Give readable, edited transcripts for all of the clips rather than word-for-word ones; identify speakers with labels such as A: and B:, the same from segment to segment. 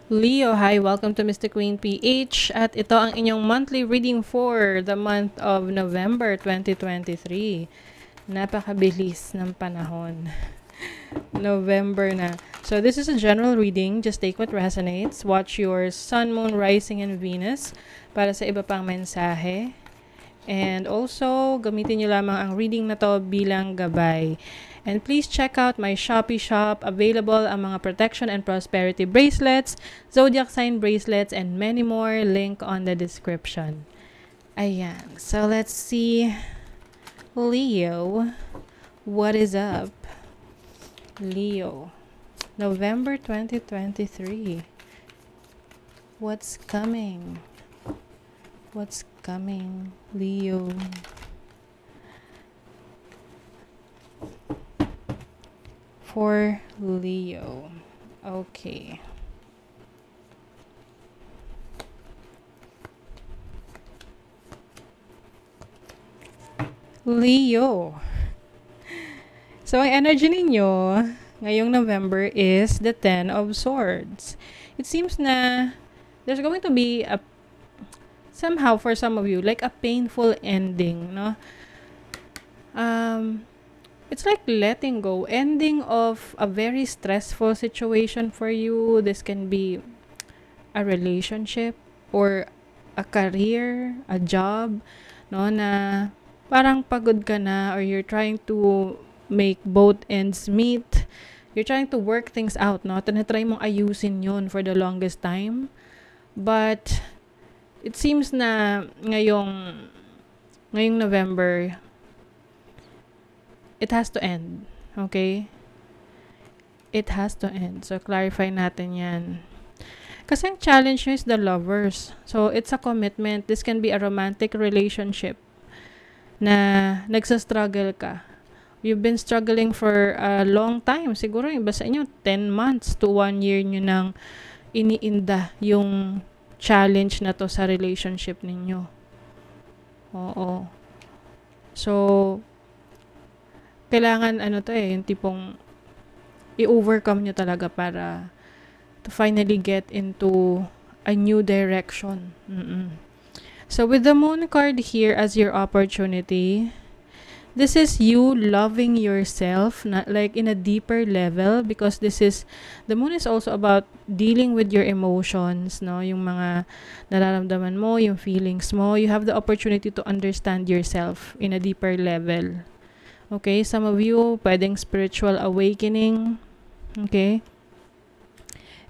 A: Leo, hi! Welcome to Mr. Queen PH at ito ang inyong monthly reading for the month of November 2023. Napakabilis ng panahon. November na. So this is a general reading. Just take what resonates. Watch your sun, moon, rising, and Venus para sa iba pang mensahe. And also, gamitin nyo lamang ang reading na to bilang gabay. And please check out my Shopee shop. Available ang mga protection and prosperity bracelets, zodiac sign bracelets, and many more. Link on the description. Ayan. So let's see. Leo, what is up? Leo, November 2023. What's coming? What's coming, Leo? For Leo. Okay. Leo. So, ang energy ninyo ngayong November is the Ten of Swords. It seems na there's going to be a somehow for some of you like a painful ending, no? It's like letting go, ending of a very stressful situation for you. This can be a relationship or a career, a job, no, na parang pagod ka na or you're trying to make both ends meet. You're trying to work things out, no? Tinatry mong ayusin yun for the longest time. But it seems na ngayong November, it has to end. Okay? It has to end. So, clarify natin yan. Kasi ang challenge nyo is the lovers. So, it's a commitment. This can be a romantic relationship na nagsa-struggle ka. You've been struggling for a long time. Siguro yung iba sa inyo, 10 months to 1 year nyo nang iniinda yung challenge na to sa relationship ninyo. Oo. So, kailangan yung tipong i-overcome nyo talaga para to finally get into a new direction. So with the moon card here as your opportunity, this is you loving yourself, not like in a deeper level, because the moon is also about dealing with your emotions, no? Yung mga nararamdaman mo, yung feelings mo. You have the opportunity to understand yourself in a deeper level. Okay, some of you, pwedeng spiritual awakening. Okay.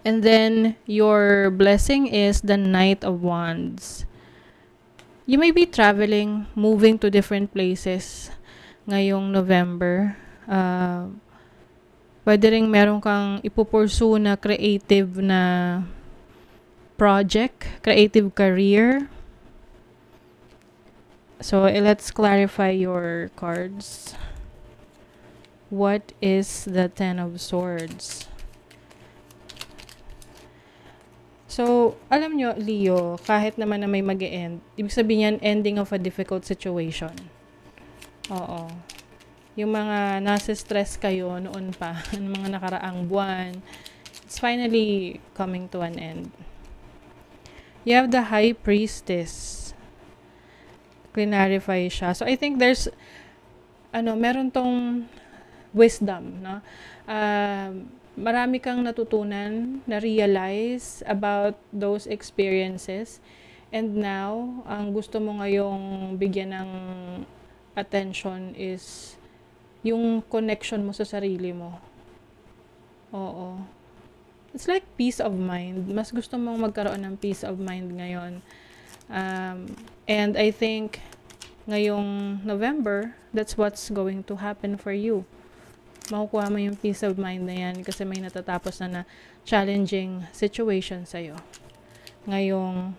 A: And then, your blessing is the Knight of Wands. You may be traveling, moving to different places ngayong November. Pwede rin meron kang ipupursu na creative na project, creative career. So, let's clarify your cards. What is the Ten of Swords? So, alam nyo, Leo, kahit naman na may mag-e-end, ibig sabihin yan, ending of a difficult situation. Oo. Yung mga nasa stress kayo noon pa, ng mga nakaraang buwan, it's finally coming to an end. You have the High Priestess. Clarify siya. So, I think there's, meron tong wisdom, no? Marami kang natutunan, na-realize about those experiences. And now, ang gusto mo ngayong bigyan ng attention is yung connection mo sa sarili mo. Oo. It's like peace of mind. Mas gusto mong magkaroon ng peace of mind ngayon. And I think ngayong November, that's what's going to happen for you. Makukuha mo yung peace of mind na yan kasi may natatapos na challenging situation sa'yo ngayong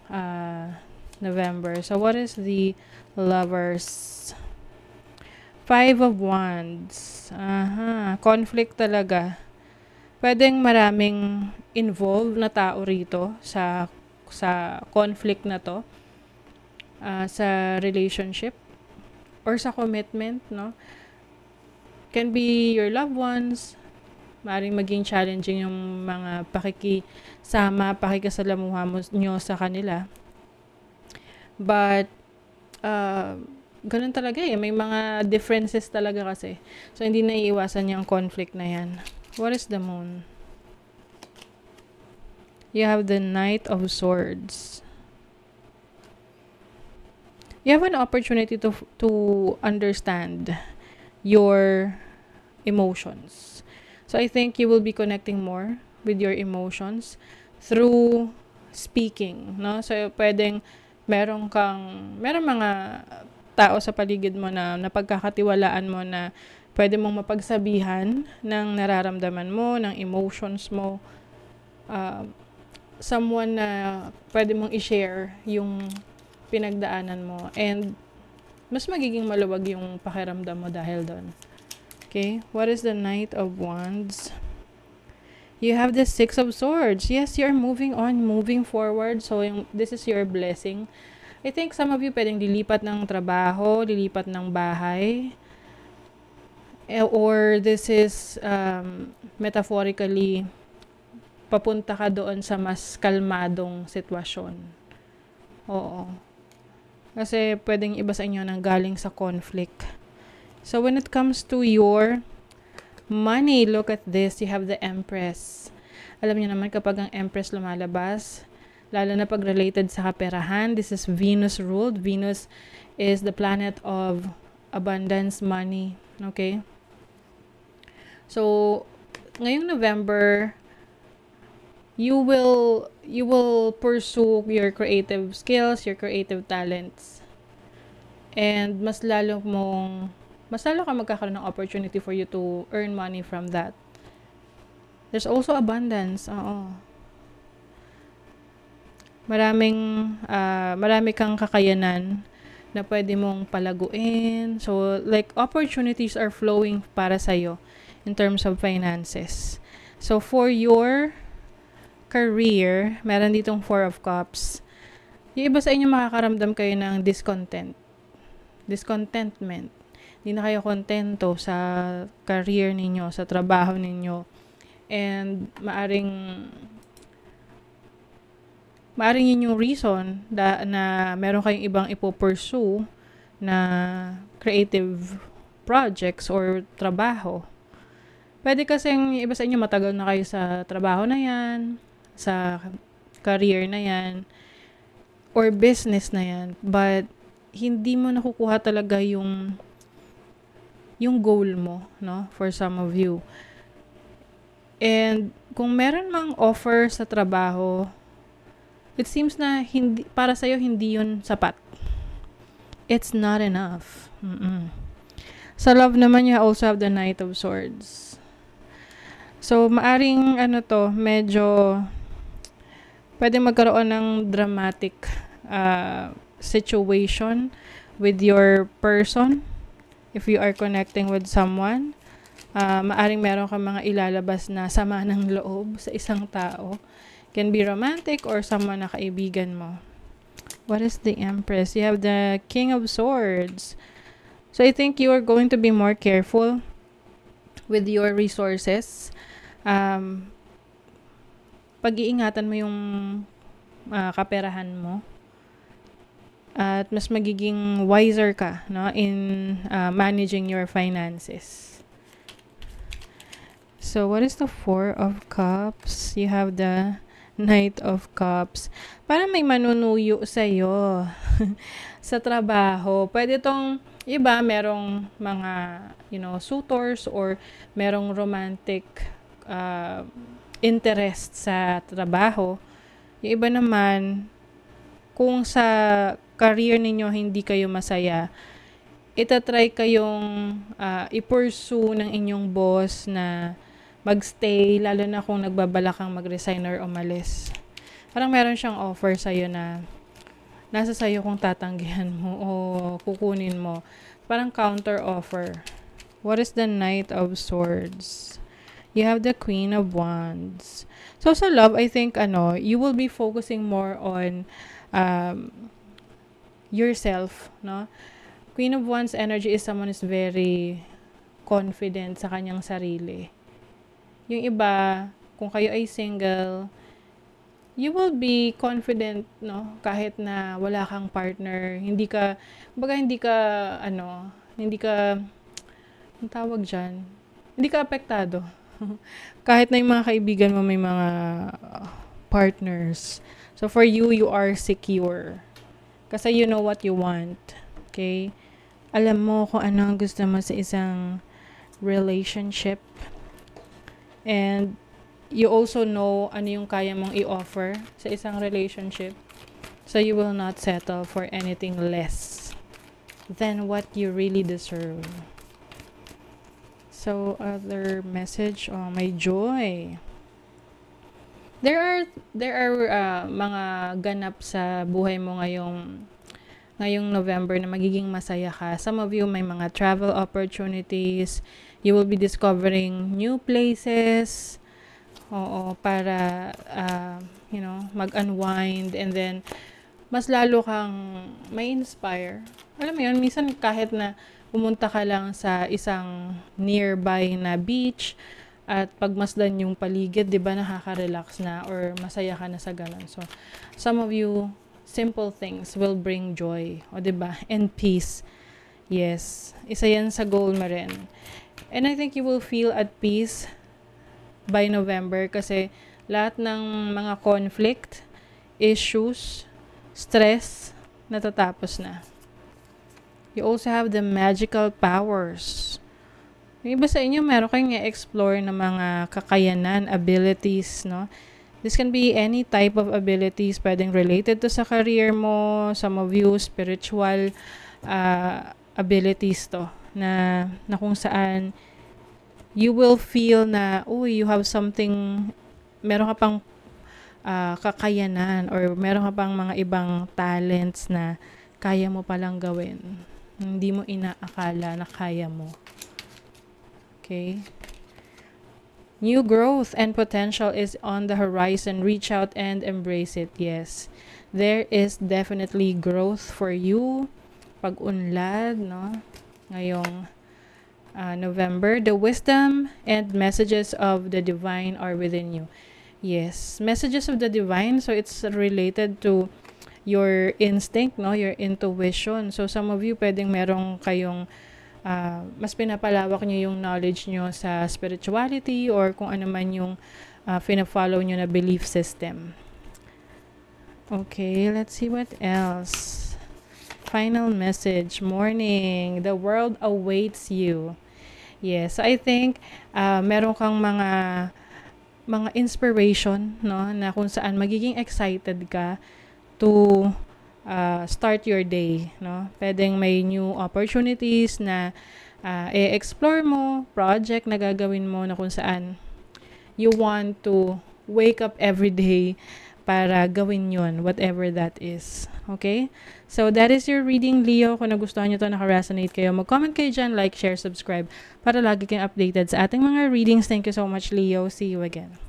A: November. So, what is the Lovers? Five of Wands. Conflict talaga. Pwedeng maraming involved na tao rito sa conflict na to. Sa relationship or sa commitment, no? Can be your loved ones, Maaaring maging challenging yung mga pakikisalamuha nyo sa kanila. But, ganun talaga eh. May mga differences talaga kasi. So, hindi na iiwasan yung conflict na yan. What is the moon? You have the Knight of Swords. You have an opportunity to understand your emotions. So I think you will be connecting more with your emotions through speaking, no? So pwedeng merong mga tao sa paligid mo na napagkakatiwalaan mo na pwede mong mapagsabihan ng nararamdaman mo, ng emotions mo. Someone na pwede mong i-share yung pinagdaanan mo, and mas magiging maluwag yung pakiramdam mo dahil doon. Okay, what is the Knight of Wands? You have the Six of Swords. Yes, you're moving on, moving forward. So, this is your blessing. I think some of you pwedeng lilipat ng trabaho, lilipat ng bahay, or this is metaphorically papunta ka doon sa mas kalmadong sitwasyon. Oo. Kasi pwedeng iba sa inyo nang galing sa conflict. So when it comes to your money, look at this. You have the Empress. Alam niyo naman kapag ang Empress lumalabas, lalo na pag related sa kaperahan, this is Venus ruled. Venus is the planet of abundance, money. Okay? So, ngayong November, you will pursue your creative skills, your creative talents. And mas lalo ka magkakaroon ng opportunity for you to earn money from that. There's also abundance. Oo. Marami kang kakayanan na pwede mong palaguin. So, like, opportunities are flowing para sa'yo in terms of finances. So, for your career, meron ditong Four of Cups. Yung iba sa inyo makakaramdam kayo ng discontentment. Hindi na kayo kontento sa career ninyo, sa trabaho ninyo. And maaring yun yung reason na meron kayong ibang ipo-pursue na creative projects or trabaho. Pwede kasing iba sa inyo matagal na kayo sa trabaho na yan, sa career na yan, or business na yan, but hindi mo nakukuha talaga yung goal mo, no, for some of you. And kung meron mang offer sa trabaho, it seems na para sa'yo hindi yun sapat. It's not enough. Sa love naman, you also have the Knight of Swords. So, maaring medyo pwede magkaroon ng dramatic situation with your person. If you are connecting with someone, maaring meron kang mga ilalabas na sama ng loob sa isang tao. Can be romantic or someone na kaibigan mo. What is the Empress? You have the King of Swords. So, I think you are going to be more careful with your resources. Pag-iingatan mo yung kaperahan mo. At mas magiging wiser ka, no, in managing your finances. So, what is the Four of Cups? You have the Knight of Cups. Parang may manunuyo sa'yo sa trabaho. Pwede tong iba, merong mga, suitors or merong romantic interest sa trabaho. Yung iba naman, kung sa career ninyo hindi kayo masaya, itatry kayong i-pursue ng inyong boss na magstay, lalo na kung nagbabala kang mag-resign or umalis. Parang meron siyang offer sa'yo na nasa sa'yo kung tatanggihan mo o kukunin mo. Parang counter offer. What is the Knight of Swords? You have the Queen of Wands. So, sa love, I think, you will be focusing more on yourself, no? Queen of Wands energy is someone who's very confident sa kanyang sarili. Yung iba, kung kayo ay single, you will be confident, no? Kahit na wala kang partner, hindi ka, hindi ka, ang tawag dyan, hindi ka apektado. Kahit na yung mga kaibigan mo may mga partners. So, for you, you are secure. Kasi you know what you want. Okay? Alam mo kung ano ang gusto mo sa isang relationship. And you also know ano yung kaya mong i-offer sa isang relationship. So you will not settle for anything less than what you really deserve. So other message, may joy. There are mga ganap sa buhay mo ngayong November na magiging masaya ka. Some of you may mga travel opportunities. You will be discovering new places. Oo, para mag-unwind, and then mas lalo kang may inspire. Alam mo yun, minsan kahit na pumunta ka lang sa isang nearby na beach at pagmasdan yung paligid, 'di ba, nakaka-relax na or masaya ka na sa ganun. So, some of you, simple things will bring joy, o 'di ba? And peace. Yes, isa 'yan sa goal mo rin. And I think you will feel at peace by November kasi lahat ng mga conflict, issues, stress, natatapos na. You also have the magical powers. Yung iba sa inyo, meron kayong i-explore na mga kakayanan, abilities, no? This can be any type of abilities, pwedeng related to sa career mo, some of you, spiritual abilities to, na kung saan you will feel na, you have something, meron ka pang kakayanan, or meron ka pang mga ibang talents na kaya mo palang gawin. Hindi mo inaakala na kaya mo. Okay. New growth and potential is on the horizon. Reach out and embrace it. Yes. There is definitely growth for you. Pag-unlad, no? Ngayong November. The wisdom and messages of the divine are within you. Yes. Messages of the divine. So, it's related to your instinct, no? Your intuition. So, some of you, pwedeng merong kayong mas pinapalawak nyo yung knowledge nyo sa spirituality or kung ano man yung fina-follow nyo na belief system. Okay, let's see what else. Final message. Morning. The world awaits you. Yes, I think meron kang mga inspiration, no, na kung saan magiging excited ka to start your day, no? Pwedeng may new opportunities na i-explore mo, project na gagawin mo na kung saan you want to wake up every day para gawin yun, whatever that is. Okay? So, that is your reading, Leo. Kung nagustuhan nyo to, naka-resonate kayo, mag-comment kayo dyan, like, share, subscribe, para lagi kayong updated sa ating mga readings. Thank you so much, Leo. See you again.